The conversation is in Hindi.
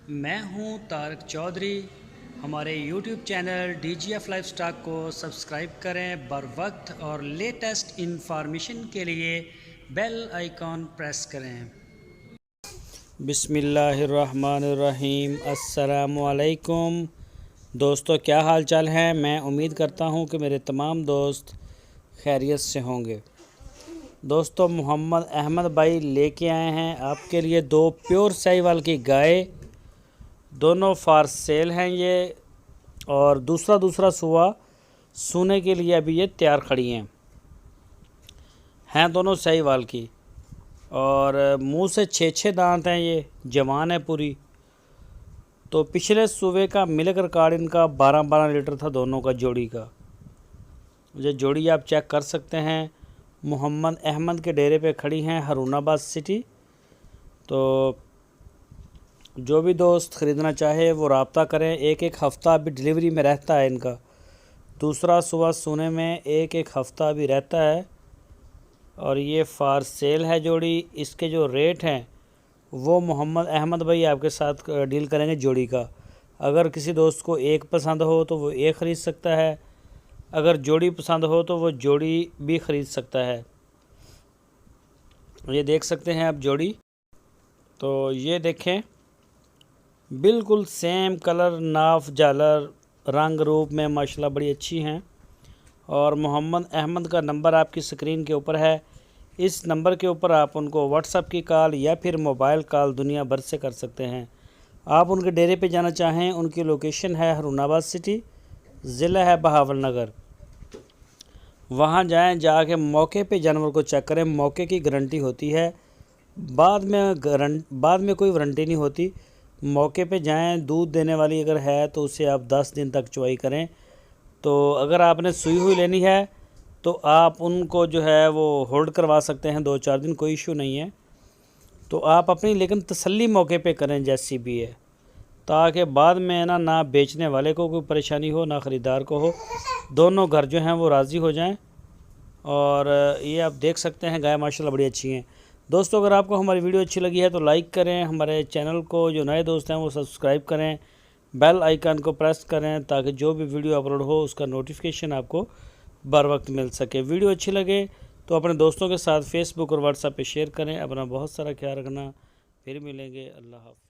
मैं हूं तारक चौधरी। हमारे YouTube चैनल DGF लाइफस्टाइल को सब्सक्राइब करें बर वक्त और लेटेस्ट इंफॉर्मेशन के लिए बेल आइकॉन प्रेस करें। बिस्मिल्लाहिर्रहमानिर्रहीम। अस्सलामुअलैकुम दोस्तों, क्या हाल चाल है। मैं उम्मीद करता हूं कि मेरे तमाम दोस्त खैरियत से होंगे। दोस्तों, मोहम्मद अहमद भाई लेके आए हैं आपके लिए दो प्योर साहिवाल की गाय। दोनों फार सेल हैं ये, और दूसरा सुआ सूने के लिए अभी ये तैयार खड़ी हैं दोनों साहिवाल की। और मुंह से 6 दांत हैं, ये जवान है पूरी। तो पिछले सूबे का मिल्क रिकॉर्ड इनका 12 लीटर था दोनों का, जोड़ी का। ये जोड़ी आप चेक कर सकते हैं। मोहम्मद अहमद के डेरे पे खड़ी हैं, हारूनाबाद सिटी। तो जो भी दोस्त ख़रीदना चाहे वो रब्ता करें। एक हफ़्ता अभी डिलीवरी में रहता है इनका। दूसरा सुबह सोने में एक हफ़्ता भी रहता है। और ये फार सेल है जोड़ी। इसके जो रेट हैं वो मोहम्मद अहमद भाई आपके साथ डील करेंगे जोड़ी का। अगर किसी दोस्त को एक पसंद हो तो वो एक ख़रीद सकता है, अगर जोड़ी पसंद हो तो वो जोड़ी भी ख़रीद सकता है। ये देख सकते हैं आप जोड़ी। तो ये देखें, बिल्कुल सेम कलर, नाफ, झालर, रंग रूप में माशाल्लाह बड़ी अच्छी हैं। और मोहम्मद अहमद का नंबर आपकी स्क्रीन के ऊपर है। इस नंबर के ऊपर आप उनको व्हाट्सएप की कॉल या फिर मोबाइल कॉल दुनिया भर से कर सकते हैं। आप उनके डेरे पे जाना चाहें, उनकी लोकेशन है हारूनाबाद सिटी, ज़िला है बहावलनगर। वहाँ जाएं, जाके मौके पे जानवर को चेक करें। मौके की गारंटी होती है, बाद में कोई वारंटी नहीं होती। मौके पे जाएं, दूध देने वाली अगर है तो उसे आप 10 दिन तक चुवाई करें। तो अगर आपने सुई हुई लेनी है तो आप उनको जो है वो होल्ड करवा सकते हैं 2-4 दिन, कोई इशू नहीं है। तो आप अपनी लेकिन तसल्ली मौके पे करें जैसी भी है, ताकि बाद में ना बेचने वाले को कोई परेशानी हो, ना ख़रीदार को हो। दोनों घर जो हैं वो राज़ी हो जाएं। और ये आप देख सकते हैं गाय माशाल्लाह बड़ी अच्छी हैं। दोस्तों, अगर आपको हमारी वीडियो अच्छी लगी है तो लाइक करें। हमारे चैनल को जो नए दोस्त हैं वो सब्सक्राइब करें, बेल आइकन को प्रेस करें, ताकि जो भी वीडियो अपलोड हो उसका नोटिफिकेशन आपको बर वक्त मिल सके। वीडियो अच्छी लगे तो अपने दोस्तों के साथ फेसबुक और व्हाट्सएप पे शेयर करें। अपना बहुत सारा ख्याल रखना। फिर मिलेंगे। अल्लाह हाफ़िज़।